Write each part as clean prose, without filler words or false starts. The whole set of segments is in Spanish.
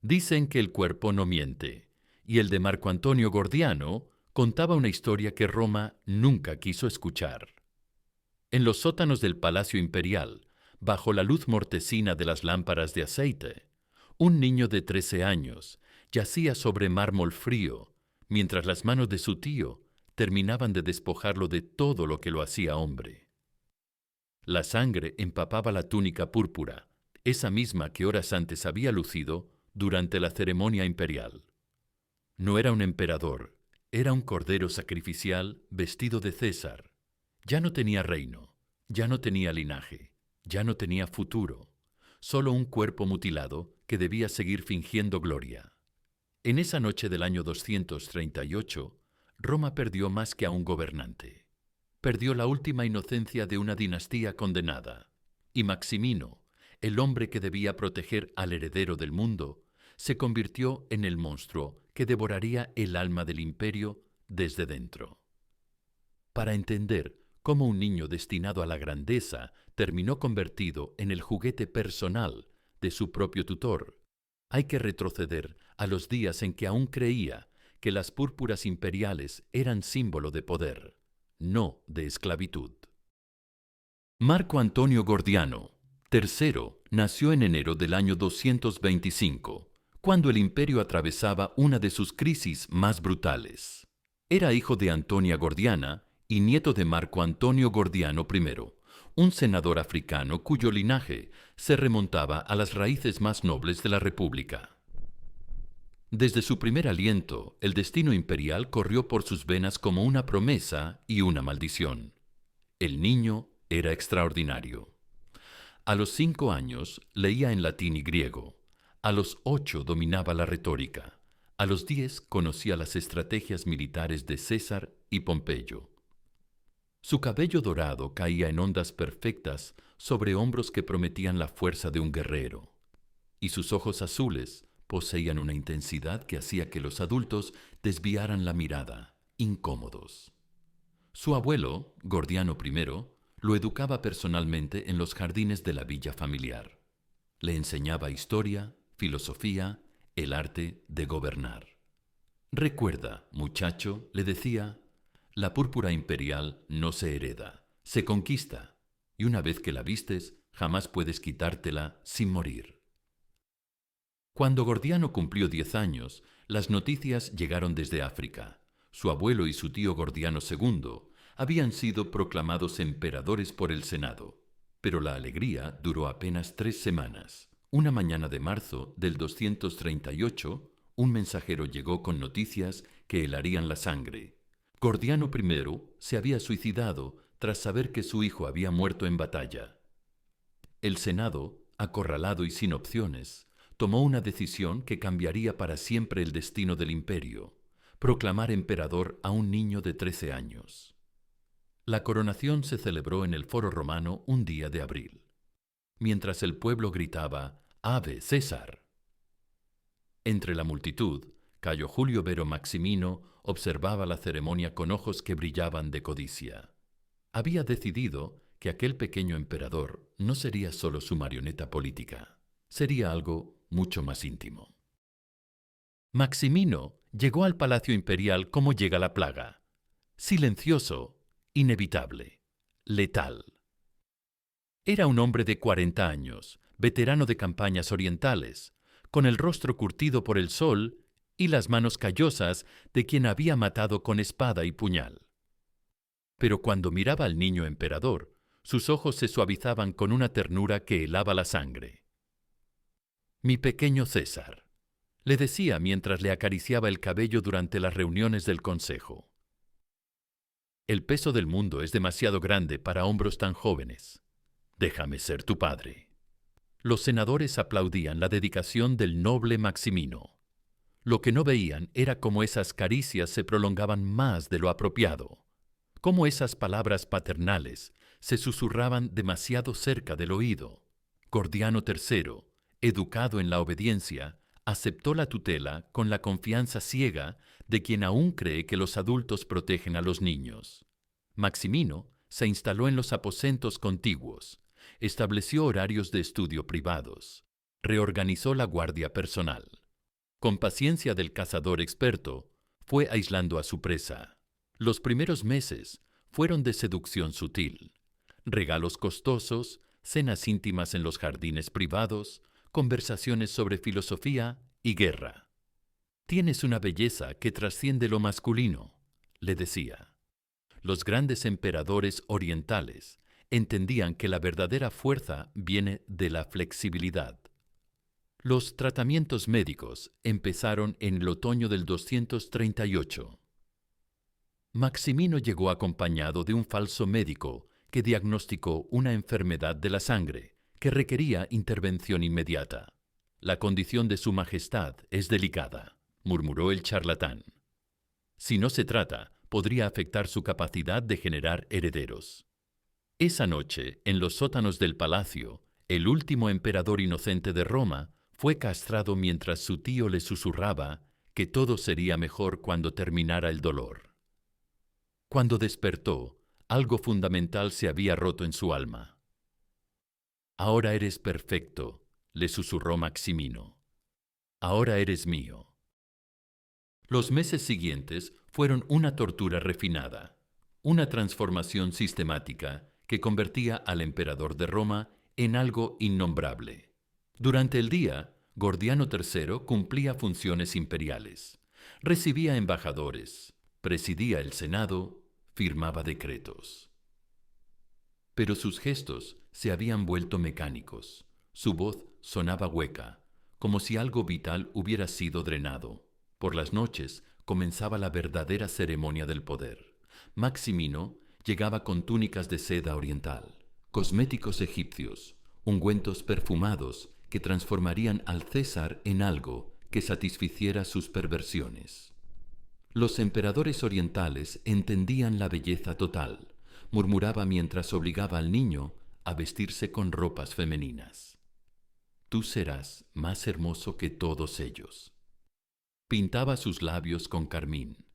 Dicen que el cuerpo no miente, y el de Marco Antonio Gordiano contaba una historia que Roma nunca quiso escuchar. En los sótanos del Palacio Imperial, bajo la luz mortecina de las lámparas de aceite, un niño de 13 años yacía sobre mármol frío, mientras las manos de su tío terminaban de despojarlo de todo lo que lo hacía hombre. La sangre empapaba la túnica púrpura, esa misma que horas antes había lucido durante la ceremonia imperial. No era un emperador, era un cordero sacrificial vestido de César. Ya no tenía reino, ya no tenía linaje, ya no tenía futuro, solo un cuerpo mutilado que debía seguir fingiendo gloria. En esa noche del año 238, Roma perdió más que a un gobernante. Perdió la última inocencia de una dinastía condenada, y Maximino, el hombre que debía proteger al heredero del mundo, se convirtió en el monstruo que devoraría el alma del imperio desde dentro. Para entender cómo un niño destinado a la grandeza terminó convertido en el juguete personal de su propio tutor, hay que retroceder a los días en que aún creía que las púrpuras imperiales eran símbolo de poder, no de esclavitud. Marco Antonio Gordiano, tercero, nació en enero del año 225, cuando el imperio atravesaba una de sus crisis más brutales. Era hijo de Antonia Gordiana y nieto de Marco Antonio Gordiano I, un senador africano cuyo linaje se remontaba a las raíces más nobles de la República. Desde su primer aliento, el destino imperial corrió por sus venas como una promesa y una maldición. El niño era extraordinario. A los 5 años leía en latín y griego. A los 8 dominaba la retórica. A los 10 conocía las estrategias militares de César y Pompeyo. Su cabello dorado caía en ondas perfectas sobre hombros que prometían la fuerza de un guerrero, y sus ojos azules poseían una intensidad que hacía que los adultos desviaran la mirada, incómodos. Su abuelo, Gordiano I, lo educaba personalmente en los jardines de la villa familiar. Le enseñaba historia, filosofía, el arte de gobernar. Recuerda, muchacho, le decía, la púrpura imperial no se hereda, se conquista, y una vez que la vistes, jamás puedes quitártela sin morir. Cuando Gordiano cumplió 10 años, las noticias llegaron desde África. Su abuelo y su tío Gordiano II habían sido proclamados emperadores por el Senado, pero la alegría duró apenas 3 semanas. Una mañana de marzo del 238, un mensajero llegó con noticias que helarían la sangre. Gordiano I se había suicidado tras saber que su hijo había muerto en batalla. El Senado, acorralado y sin opciones, tomó una decisión que cambiaría para siempre el destino del imperio: proclamar emperador a un niño de 13 años. La coronación se celebró en el Foro Romano un día de abril, mientras el pueblo gritaba «¡Ave César!». Entre la multitud, Cayo Julio Vero Maximino observaba la ceremonia con ojos que brillaban de codicia. Había decidido que aquel pequeño emperador no sería solo su marioneta política, sería algo mucho más íntimo. Maximino llegó al Palacio Imperial como llega la plaga: silencioso, inevitable, letal. Era un hombre de 40 años, veterano de campañas orientales, con el rostro curtido por el sol y las manos callosas de quien había matado con espada y puñal. Pero cuando miraba al niño emperador, sus ojos se suavizaban con una ternura que helaba la sangre. «Mi pequeño César», le decía mientras le acariciaba el cabello durante las reuniones del consejo. «El peso del mundo es demasiado grande para hombros tan jóvenes. Déjame ser tu padre». Los senadores aplaudían la dedicación del noble Maximino. Lo que no veían era cómo esas caricias se prolongaban más de lo apropiado, cómo esas palabras paternales se susurraban demasiado cerca del oído. Gordiano III, educado en la obediencia, aceptó la tutela con la confianza ciega de quien aún cree que los adultos protegen a los niños. Maximino se instaló en los aposentos contiguos, estableció horarios de estudio privados, reorganizó la guardia personal. Con paciencia del cazador experto, fue aislando a su presa. Los primeros meses fueron de seducción sutil. Regalos costosos, cenas íntimas en los jardines privados, conversaciones sobre filosofía y guerra. «Tienes una belleza que trasciende lo masculino», le decía. Los grandes emperadores orientales entendían que la verdadera fuerza viene de la flexibilidad. Los tratamientos médicos empezaron en el otoño del 238. Maximino llegó acompañado de un falso médico que diagnosticó una enfermedad de la sangre que requería intervención inmediata. «La condición de su majestad es delicada», murmuró el charlatán. «Si no se trata, podría afectar su capacidad de generar herederos». Esa noche, en los sótanos del palacio, el último emperador inocente de Roma fue castrado mientras su tío le susurraba que todo sería mejor cuando terminara el dolor. Cuando despertó, algo fundamental se había roto en su alma. «Ahora eres perfecto», le susurró Maximino. «Ahora eres mío». Los meses siguientes fueron una tortura refinada, una transformación sistemática que convertía al emperador de Roma en algo innombrable. Durante el día, Gordiano III cumplía funciones imperiales, recibía embajadores, presidía el Senado, firmaba decretos. Pero sus gestos se habían vuelto mecánicos, su voz sonaba hueca, como si algo vital hubiera sido drenado. Por las noches comenzaba la verdadera ceremonia del poder. Maximino llegaba con túnicas de seda oriental, cosméticos egipcios, ungüentos perfumados que transformarían al César en algo que satisficiera sus perversiones. Los emperadores orientales entendían la belleza total, murmuraba mientras obligaba al niño a vestirse con ropas femeninas. «Tú serás más hermoso que todos ellos». Pintaba sus labios con carmín,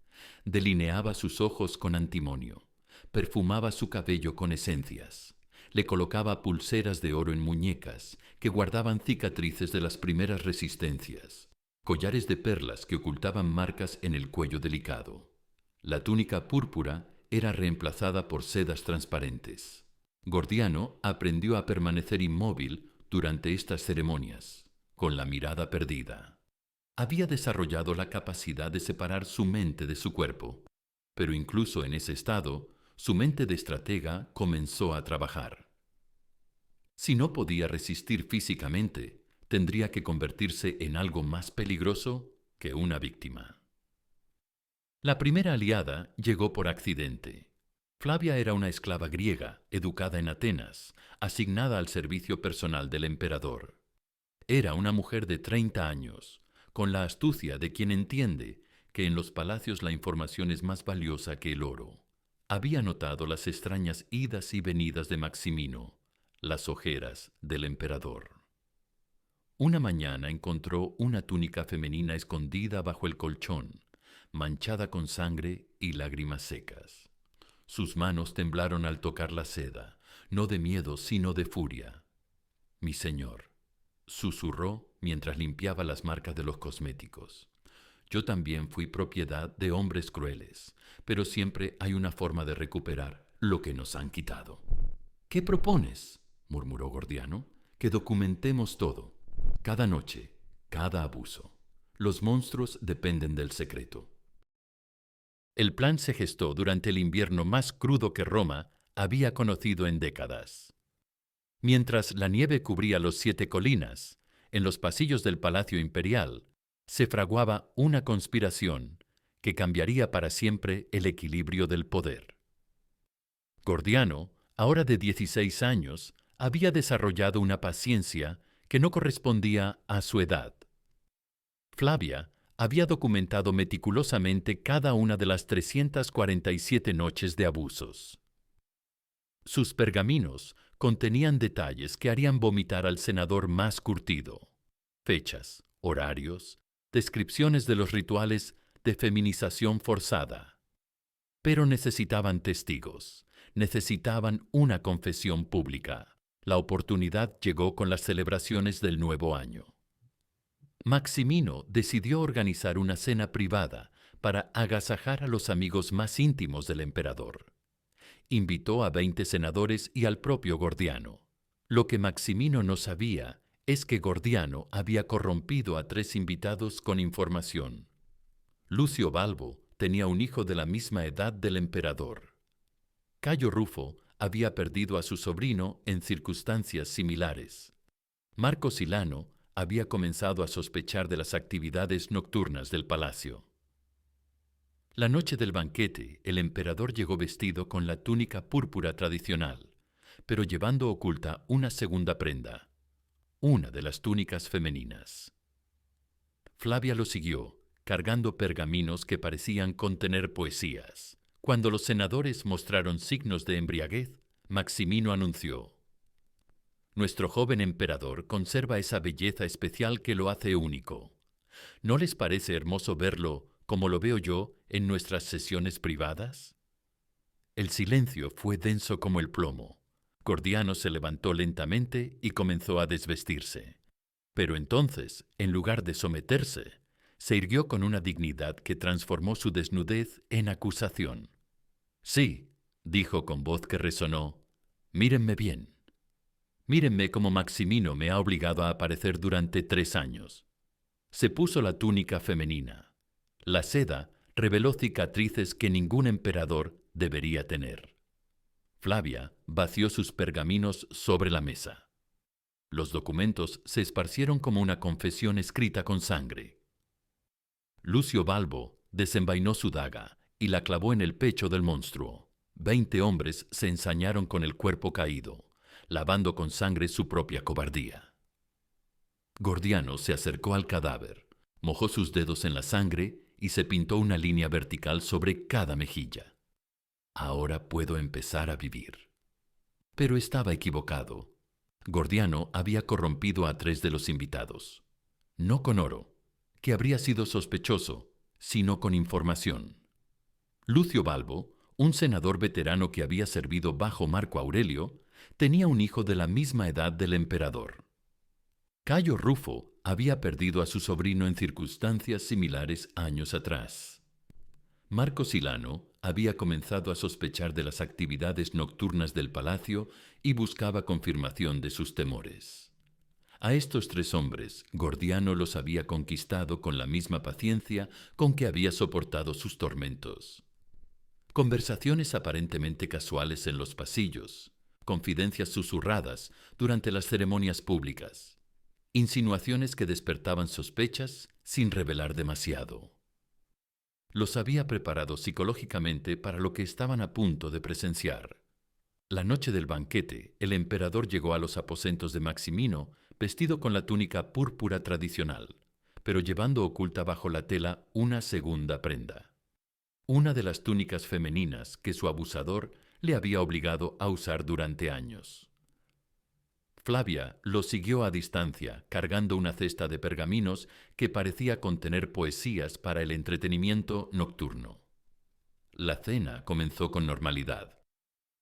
delineaba sus ojos con antimonio, perfumaba su cabello con esencias, le colocaba pulseras de oro en muñecas que guardaban cicatrices de las primeras resistencias, collares de perlas que ocultaban marcas en el cuello delicado. La túnica púrpura era reemplazada por sedas transparentes. Gordiano aprendió a permanecer inmóvil durante estas ceremonias, con la mirada perdida. Había desarrollado la capacidad de separar su mente de su cuerpo, pero incluso en ese estado, su mente de estratega comenzó a trabajar. Si no podía resistir físicamente, tendría que convertirse en algo más peligroso que una víctima. La primera aliada llegó por accidente. Flavia era una esclava griega, educada en Atenas, asignada al servicio personal del emperador. Era una mujer de 30 años, con la astucia de quien entiende que en los palacios la información es más valiosa que el oro. Había notado las extrañas idas y venidas de Maximino, las ojeras del emperador. Una mañana encontró una túnica femenina escondida bajo el colchón, manchada con sangre y lágrimas secas. Sus manos temblaron al tocar la seda, no de miedo, sino de furia. «Mi señor», susurró mientras limpiaba las marcas de los cosméticos. «Yo también fui propiedad de hombres crueles, pero siempre hay una forma de recuperar lo que nos han quitado». «¿Qué propones?», murmuró Gordiano. «Que documentemos todo, cada noche, cada abuso. Los monstruos dependen del secreto». El plan se gestó durante el invierno más crudo que Roma había conocido en décadas. Mientras la nieve cubría los 7 colinas, en los pasillos del Palacio Imperial, se fraguaba una conspiración que cambiaría para siempre el equilibrio del poder. Gordiano, ahora de 16 años, había desarrollado una paciencia que no correspondía a su edad. Flavia había documentado meticulosamente cada una de las 347 noches de abusos. Sus pergaminos contenían detalles que harían vomitar al senador más curtido: fechas, horarios, descripciones de los rituales de feminización forzada. Pero necesitaban testigos, necesitaban una confesión pública. La oportunidad llegó con las celebraciones del nuevo año. Maximino decidió organizar una cena privada para agasajar a los amigos más íntimos del emperador. Invitó a 20 senadores y al propio Gordiano. Lo que Maximino no sabía es que Gordiano había corrompido a 3 invitados con información. Lucio Balbo tenía un hijo de la misma edad del emperador. Cayo Rufo había perdido a su sobrino en circunstancias similares. Marco Silano había comenzado a sospechar de las actividades nocturnas del palacio. La noche del banquete, el emperador llegó vestido con la túnica púrpura tradicional, pero llevando oculta una segunda prenda, una de las túnicas femeninas. Flavia lo siguió, cargando pergaminos que parecían contener poesías. Cuando los senadores mostraron signos de embriaguez, Maximino anunció: «Nuestro joven emperador conserva esa belleza especial que lo hace único. ¿No les parece hermoso verlo como lo veo yo en nuestras sesiones privadas?» El silencio fue denso como el plomo. Gordiano se levantó lentamente y comenzó a desvestirse. Pero entonces, en lugar de someterse, se irguió con una dignidad que transformó su desnudez en acusación. «Sí», dijo con voz que resonó, «mírenme bien. Mírenme cómo Maximino me ha obligado a aparecer durante 3 años». Se puso la túnica femenina. La seda reveló cicatrices que ningún emperador debería tener. Flavia vació sus pergaminos sobre la mesa. Los documentos se esparcieron como una confesión escrita con sangre. Lucio Balbo desenvainó su daga y la clavó en el pecho del monstruo. 20 hombres se ensañaron con el cuerpo caído, lavando con sangre su propia cobardía. Gordiano se acercó al cadáver, mojó sus dedos en la sangre y se pintó una línea vertical sobre cada mejilla. «Ahora puedo empezar a vivir». Pero estaba equivocado. Gordiano había corrompido a 3 de los invitados. No con oro, que habría sido sospechoso, sino con información. Lucio Balbo, un senador veterano que había servido bajo Marco Aurelio, tenía un hijo de la misma edad del emperador. Cayo Rufo había perdido a su sobrino en circunstancias similares años atrás. Marco Silano había comenzado a sospechar de las actividades nocturnas del palacio y buscaba confirmación de sus temores. A estos 3 hombres, Gordiano los había conquistado con la misma paciencia con que había soportado sus tormentos. Conversaciones aparentemente casuales en los pasillos, confidencias susurradas durante las ceremonias públicas, insinuaciones que despertaban sospechas sin revelar demasiado. Los había preparado psicológicamente para lo que estaban a punto de presenciar. La noche del banquete, el emperador llegó a los aposentos de Maximino vestido con la túnica púrpura tradicional, pero llevando oculta bajo la tela una segunda prenda. Una de las túnicas femeninas que su abusador le había obligado a usar durante años. Flavia lo siguió a distancia, cargando una cesta de pergaminos que parecía contener poesías para el entretenimiento nocturno. La cena comenzó con normalidad.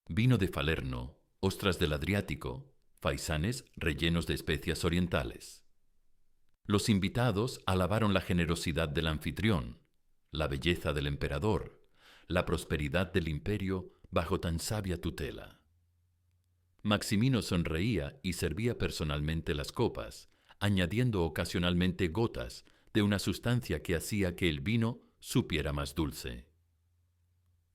Vino de Falerno, ostras del Adriático, faisanes rellenos de especias orientales. Los invitados alabaron la generosidad del anfitrión, la belleza del emperador, la prosperidad del imperio bajo tan sabia tutela. Maximino sonreía y servía personalmente las copas, añadiendo ocasionalmente gotas de una sustancia que hacía que el vino supiera más dulce.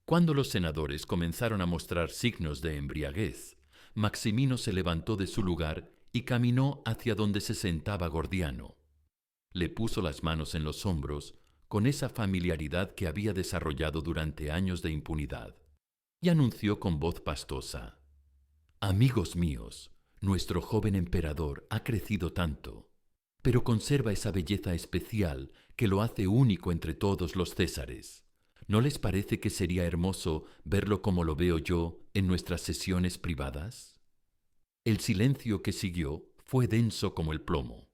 Cuando los senadores comenzaron a mostrar signos de embriaguez, Maximino se levantó de su lugar y caminó hacia donde se sentaba Gordiano. Le puso las manos en los hombros con esa familiaridad que había desarrollado durante años de impunidad, y anunció con voz pastosa: «Amigos míos, nuestro joven emperador ha crecido tanto, pero conserva esa belleza especial que lo hace único entre todos los césares. ¿No les parece que sería hermoso verlo como lo veo yo en nuestras sesiones privadas?» El silencio que siguió fue denso como el plomo.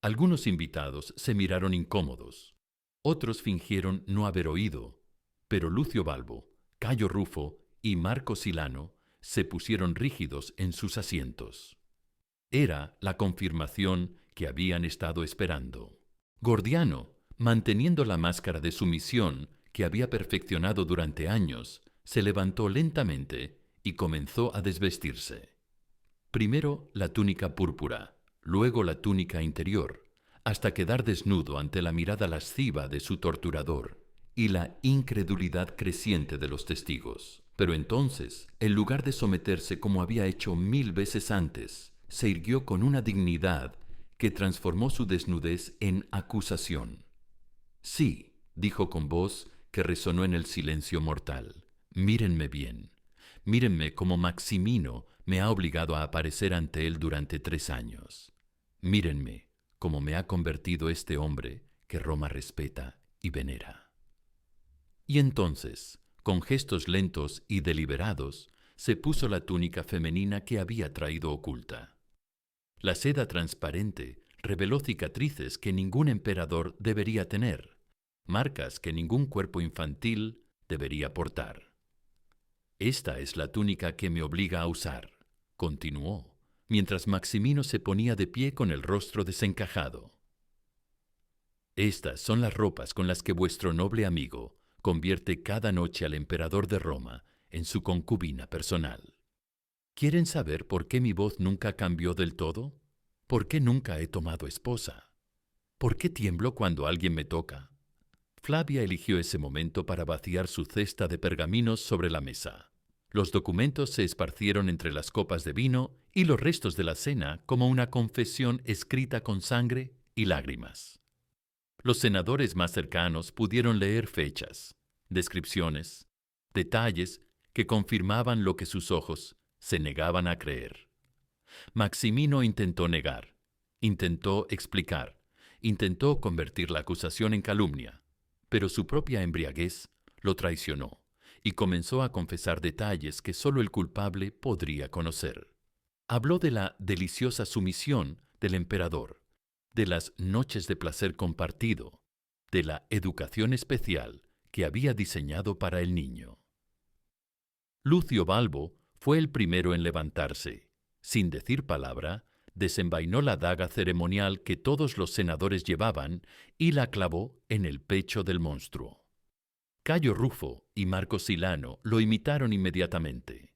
Algunos invitados se miraron incómodos. Otros fingieron no haber oído, pero Lucio Balbo, Cayo Rufo y Marco Silano se pusieron rígidos en sus asientos. Era la confirmación que habían estado esperando. Gordiano, manteniendo la máscara de sumisión que había perfeccionado durante años, se levantó lentamente y comenzó a desvestirse. Primero la túnica púrpura, luego la túnica interior, hasta quedar desnudo ante la mirada lasciva de su torturador y la incredulidad creciente de los testigos. Pero entonces, en lugar de someterse como había hecho 1000 veces antes, se irguió con una dignidad que transformó su desnudez en acusación. Sí, dijo con voz que resonó en el silencio mortal. Mírenme bien. Mírenme como Maximino me ha obligado a aparecer ante él durante 3 años. Mírenme como me ha convertido este hombre que Roma respeta y venera. Y entonces, con gestos lentos y deliberados, se puso la túnica femenina que había traído oculta. La seda transparente reveló cicatrices que ningún emperador debería tener, marcas que ningún cuerpo infantil debería portar. Esta es la túnica que me obliga a usar, continuó, mientras Maximino se ponía de pie con el rostro desencajado. Estas son las ropas con las que vuestro noble amigo convierte cada noche al emperador de Roma en su concubina personal. ¿Quieren saber por qué mi voz nunca cambió del todo? ¿Por qué nunca he tomado esposa? ¿Por qué tiemblo cuando alguien me toca? Flavia eligió ese momento para vaciar su cesta de pergaminos sobre la mesa. Los documentos se esparcieron entre las copas de vino y los restos de la cena como una confesión escrita con sangre y lágrimas. Los senadores más cercanos pudieron leer fechas, descripciones, detalles que confirmaban lo que sus ojos se negaban a creer. Maximino intentó negar, intentó explicar, intentó convertir la acusación en calumnia, pero su propia embriaguez lo traicionó y comenzó a confesar detalles que solo el culpable podría conocer. Habló de la deliciosa sumisión del emperador, de las noches de placer compartido, de la educación especial que había diseñado para el niño. Lucio Balbo fue el primero en levantarse. Sin decir palabra, desenvainó la daga ceremonial que todos los senadores llevaban y la clavó en el pecho del monstruo. Cayo Rufo y Marco Silano lo imitaron inmediatamente.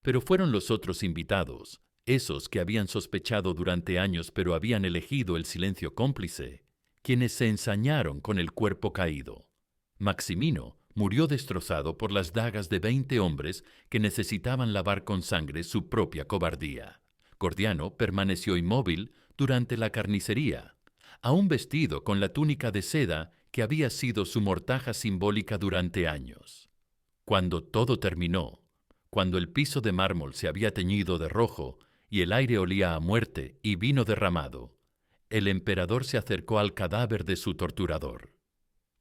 Pero fueron los otros invitados, esos que habían sospechado durante años pero habían elegido el silencio cómplice, quienes se ensañaron con el cuerpo caído. Maximino murió destrozado por las dagas de 20 hombres que necesitaban lavar con sangre su propia cobardía. Gordiano permaneció inmóvil durante la carnicería, aún vestido con la túnica de seda que había sido su mortaja simbólica durante años. Cuando todo terminó, cuando el piso de mármol se había teñido de rojo y el aire olía a muerte y vino derramado, el emperador se acercó al cadáver de su torturador.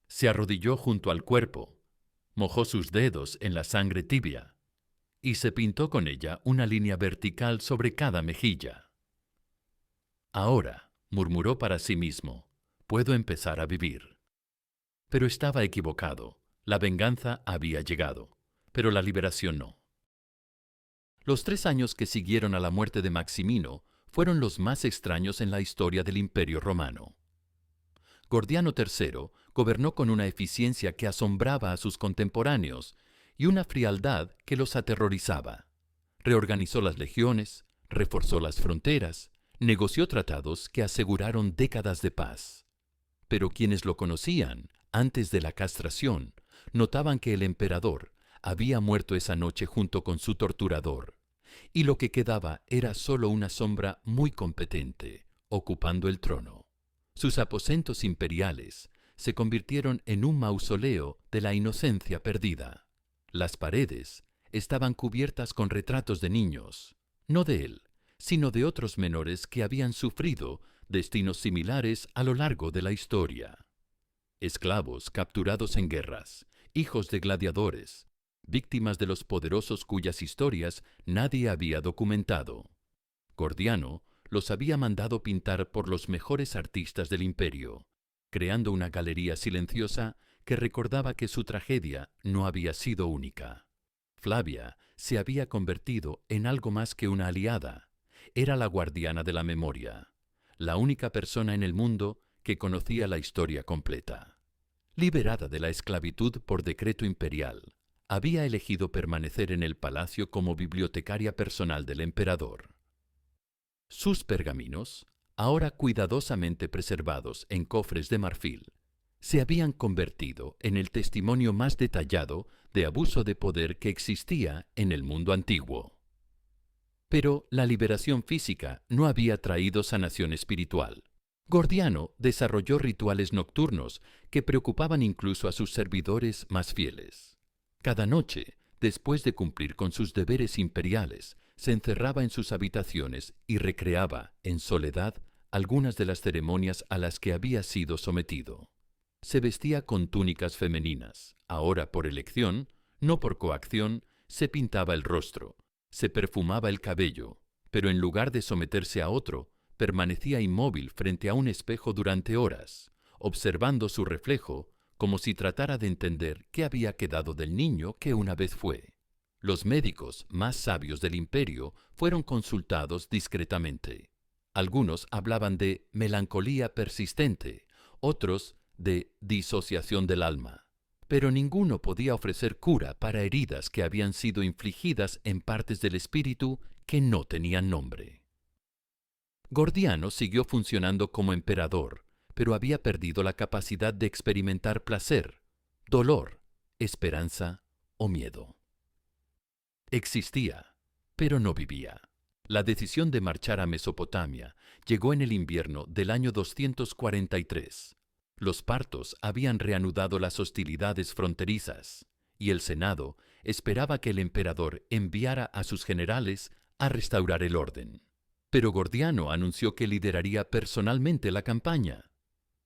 Se arrodilló junto al cuerpo, mojó sus dedos en la sangre tibia y se pintó con ella una línea vertical sobre cada mejilla. Ahora, murmuró para sí mismo, puedo empezar a vivir. Pero estaba equivocado. La venganza había llegado, pero la liberación no. Los 3 años que siguieron a la muerte de Maximino fueron los más extraños en la historia del Imperio Romano. Gordiano III gobernó con una eficiencia que asombraba a sus contemporáneos y una frialdad que los aterrorizaba. Reorganizó las legiones, reforzó las fronteras, negoció tratados que aseguraron décadas de paz. Pero quienes lo conocían antes de la castración notaban que el emperador había muerto esa noche junto con su torturador, y lo que quedaba era solo una sombra muy competente, ocupando el trono. Sus aposentos imperiales se convirtieron en un mausoleo de la inocencia perdida. Las paredes estaban cubiertas con retratos de niños, no de él, sino de otros menores que habían sufrido destinos similares a lo largo de la historia. Esclavos capturados en guerras, hijos de gladiadores, víctimas de los poderosos cuyas historias nadie había documentado. Gordiano los había mandado pintar por los mejores artistas del imperio, creando una galería silenciosa que recordaba que su tragedia no había sido única. Flavia se había convertido en algo más que una aliada. Era la guardiana de la memoria, la única persona en el mundo que conocía la historia completa. Liberada de la esclavitud por decreto imperial, había elegido permanecer en el palacio como bibliotecaria personal del emperador. Sus pergaminos, ahora cuidadosamente preservados en cofres de marfil, se habían convertido en el testimonio más detallado de abuso de poder que existía en el mundo antiguo. Pero la liberación física no había traído sanación espiritual. Gordiano desarrolló rituales nocturnos que preocupaban incluso a sus servidores más fieles. Cada noche, después de cumplir con sus deberes imperiales, se encerraba en sus habitaciones y recreaba, en soledad, algunas de las ceremonias a las que había sido sometido. Se vestía con túnicas femeninas, ahora por elección, no por coacción, se pintaba el rostro, se perfumaba el cabello, pero en lugar de someterse a otro, permanecía inmóvil frente a un espejo durante horas, observando su reflejo como si tratara de entender qué había quedado del niño que una vez fue. Los médicos más sabios del imperio fueron consultados discretamente. Algunos hablaban de melancolía persistente, otros de disociación del alma, pero ninguno podía ofrecer cura para heridas que habían sido infligidas en partes del espíritu que no tenían nombre. Gordiano siguió funcionando como emperador, pero había perdido la capacidad de experimentar placer, dolor, esperanza o miedo. Existía, pero no vivía. La decisión de marchar a Mesopotamia llegó en el invierno del año 243. Los partos habían reanudado las hostilidades fronterizas, y el Senado esperaba que el emperador enviara a sus generales a restaurar el orden. Pero Gordiano anunció que lideraría personalmente la campaña.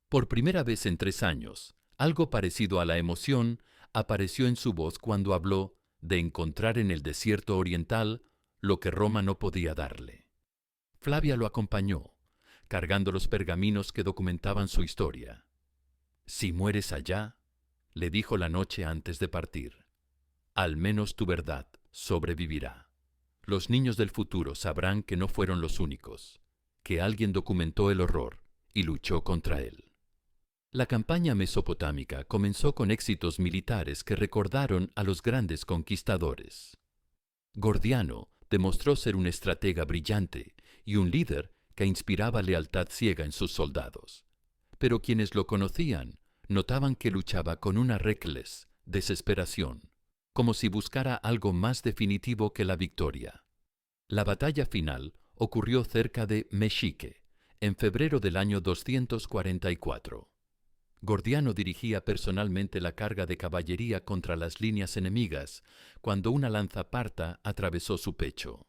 Por primera vez en 3 años, algo parecido a la emoción apareció en su voz cuando habló de encontrar en el desierto oriental lo que Roma no podía darle. Flavia lo acompañó, cargando los pergaminos que documentaban su historia. «Si mueres allá», le dijo la noche antes de partir, «al menos tu verdad sobrevivirá. Los niños del futuro sabrán que no fueron los únicos, que alguien documentó el horror y luchó contra él». La campaña mesopotámica comenzó con éxitos militares que recordaron a los grandes conquistadores. Gordiano demostró ser un estratega brillante y un líder que inspiraba lealtad ciega en sus soldados. Pero quienes lo conocían notaban que luchaba con una reckless desesperación, como si buscara algo más definitivo que la victoria. La batalla final ocurrió cerca de Mexique, en febrero del año 244. Gordiano dirigía personalmente la carga de caballería contra las líneas enemigas cuando una lanza parta atravesó su pecho.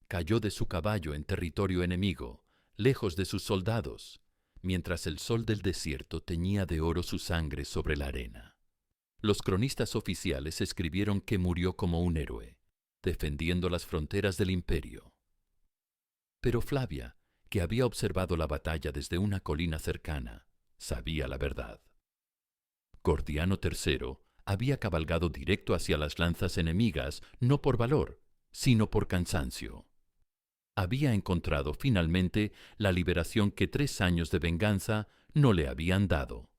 Cayó de su caballo en territorio enemigo, lejos de sus soldados, mientras el sol del desierto teñía de oro su sangre sobre la arena. Los cronistas oficiales escribieron que murió como un héroe, defendiendo las fronteras del imperio. Pero Flavia, que había observado la batalla desde una colina cercana, sabía la verdad. Gordiano III había cabalgado directo hacia las lanzas enemigas no por valor, sino por cansancio. Había encontrado finalmente la liberación que 3 años de venganza no le habían dado.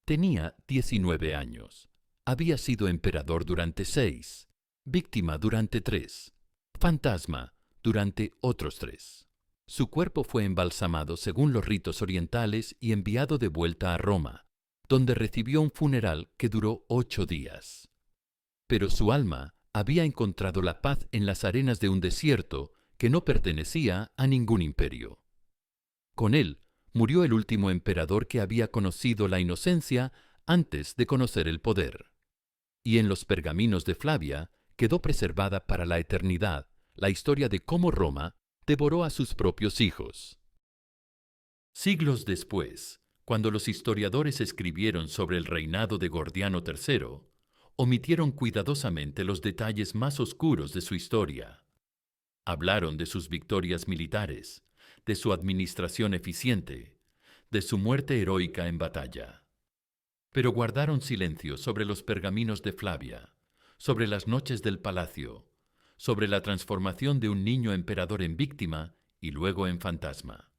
Tenía 19 años. Había sido emperador durante 6, víctima durante 3, fantasma durante otros 3. Su cuerpo fue embalsamado según los ritos orientales y enviado de vuelta a Roma, donde recibió un funeral que duró 8 días. Pero su alma había encontrado la paz en las arenas de un desierto que no pertenecía a ningún imperio. Con él murió el último emperador que había conocido la inocencia antes de conocer el poder. Y en los pergaminos de Flavia quedó preservada para la eternidad la historia de cómo Roma devoró a sus propios hijos. Siglos después, cuando los historiadores escribieron sobre el reinado de Gordiano III, omitieron cuidadosamente los detalles más oscuros de su historia. Hablaron de sus victorias militares, de su administración eficiente, de su muerte heroica en batalla. Pero guardaron silencio sobre los pergaminos de Flavia, sobre las noches del palacio, sobre la transformación de un niño emperador en víctima y luego en fantasma.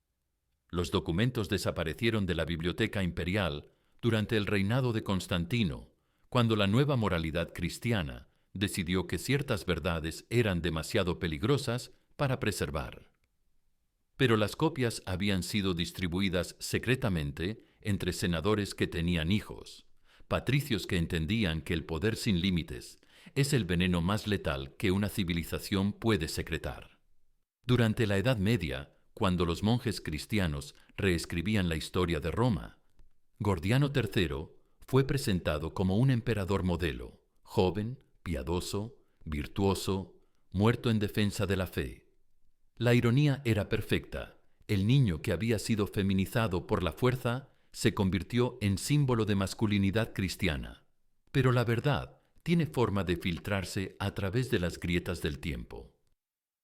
Los documentos desaparecieron de la biblioteca imperial durante el reinado de Constantino, cuando la nueva moralidad cristiana decidió que ciertas verdades eran demasiado peligrosas para preservar. Pero las copias habían sido distribuidas secretamente entre senadores que tenían hijos, patricios que entendían que el poder sin límites es el veneno más letal que una civilización puede secretar. Durante la Edad Media, cuando los monjes cristianos reescribían la historia de Roma, Gordiano III fue presentado como un emperador modelo, joven, piadoso, virtuoso, muerto en defensa de la fe. La ironía era perfecta. El niño que había sido feminizado por la fuerza se convirtió en símbolo de masculinidad cristiana. Pero la verdad tiene forma de filtrarse a través de las grietas del tiempo.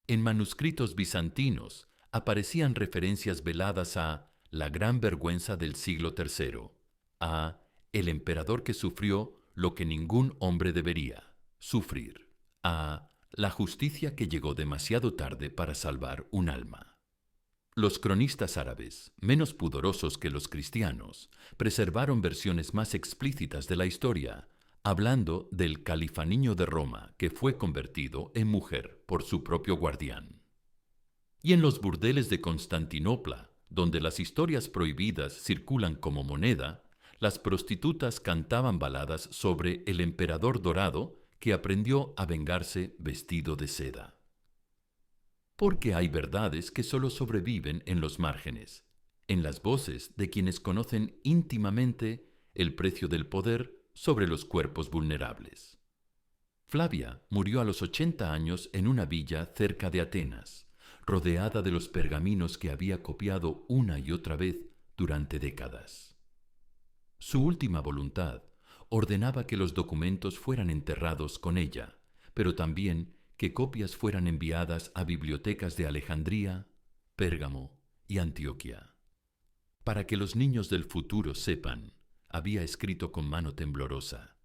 En manuscritos bizantinos aparecían referencias veladas a la gran vergüenza del siglo III, a el emperador que sufrió lo que ningún hombre debería sufrir, a la justicia que llegó demasiado tarde para salvar un alma. Los cronistas árabes, menos pudorosos que los cristianos, preservaron versiones más explícitas de la historia, hablando del califa niño de Roma que fue convertido en mujer por su propio guardián. Y en los burdeles de Constantinopla, donde las historias prohibidas circulan como moneda, las prostitutas cantaban baladas sobre el emperador dorado que aprendió a vengarse vestido de seda. Porque hay verdades que solo sobreviven en los márgenes, en las voces de quienes conocen íntimamente el precio del poder sobre los cuerpos vulnerables. Flavia murió a los 80 años en una villa cerca de Atenas, rodeada de los pergaminos que había copiado una y otra vez durante décadas. Su última voluntad ordenaba que los documentos fueran enterrados con ella, pero también que copias fueran enviadas a bibliotecas de Alejandría, Pérgamo y Antioquia. Para que los niños del futuro sepan, había escrito con mano temblorosa,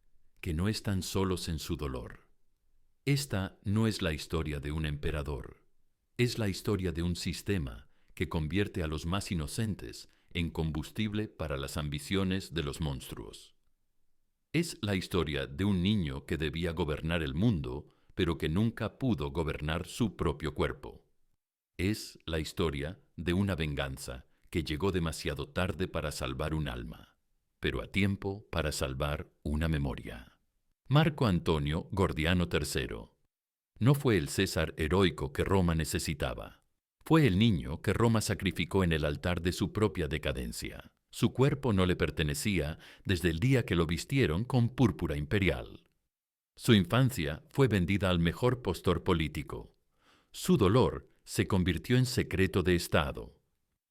que no están solos en su dolor. Esta no es la historia de un emperador, es la historia de un sistema que convierte a los más inocentes en combustible para las ambiciones de los monstruos. Es la historia de un niño que debía gobernar el mundo, pero que nunca pudo gobernar su propio cuerpo. Es la historia de una venganza que llegó demasiado tarde para salvar un alma, pero a tiempo para salvar una memoria. Marco Antonio Gordiano III no fue el César heroico que Roma necesitaba. Fue el niño que Roma sacrificó en el altar de su propia decadencia. Su cuerpo no le pertenecía desde el día que lo vistieron con púrpura imperial. Su infancia fue vendida al mejor postor político. Su dolor se convirtió en secreto de Estado,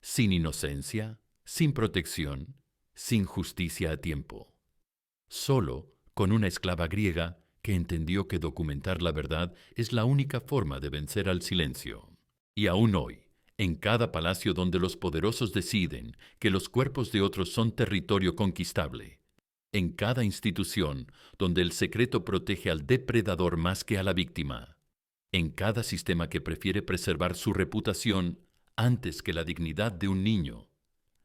sin inocencia, sin protección, sin justicia a tiempo. Solo con una esclava griega que entendió que documentar la verdad es la única forma de vencer al silencio. Y aún hoy, en cada palacio donde los poderosos deciden que los cuerpos de otros son territorio conquistable, en cada institución donde el secreto protege al depredador más que a la víctima, en cada sistema que prefiere preservar su reputación antes que la dignidad de un niño,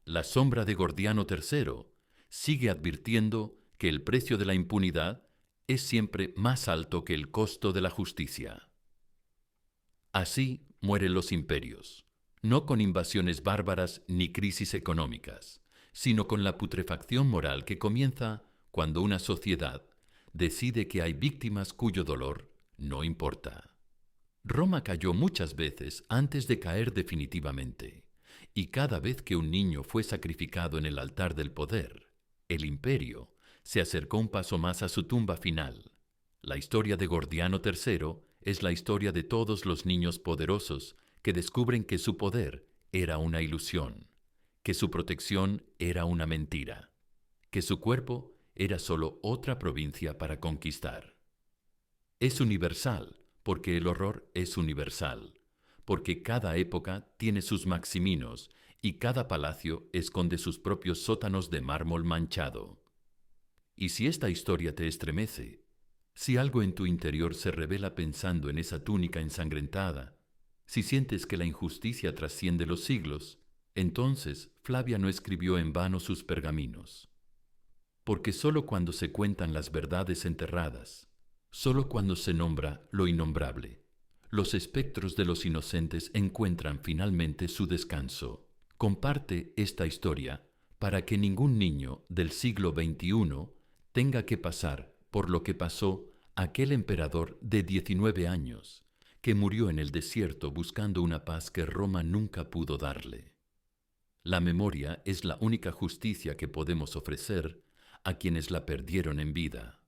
la sombra de Gordiano III sigue advirtiendo que el precio de la impunidad es siempre más alto que el costo de la justicia. Así mueren los imperios, no con invasiones bárbaras ni crisis económicas, sino con la putrefacción moral que comienza cuando una sociedad decide que hay víctimas cuyo dolor no importa. Roma cayó muchas veces antes de caer definitivamente, y cada vez que un niño fue sacrificado en el altar del poder, el imperio se acercó un paso más a su tumba final. La historia de Gordiano III es la historia de todos los niños poderosos que descubren que su poder era una ilusión, que su protección era una mentira, que su cuerpo era solo otra provincia para conquistar. Es universal porque el horror es universal, porque cada época tiene sus maximinos y cada palacio esconde sus propios sótanos de mármol manchado. Y si esta historia te estremece, si algo en tu interior se revela pensando en esa túnica ensangrentada, si sientes que la injusticia trasciende los siglos, Entonces Flavia no escribió en vano sus pergaminos, porque sólo cuando se cuentan las verdades enterradas, sólo cuando se nombra lo innombrable, los espectros de los inocentes encuentran finalmente su descanso. Comparte esta historia para que ningún niño del siglo XXI tenga que pasar por lo que pasó aquel emperador de 19 años, que murió en el desierto buscando una paz que Roma nunca pudo darle. La memoria es la única justicia que podemos ofrecer a quienes la perdieron en vida.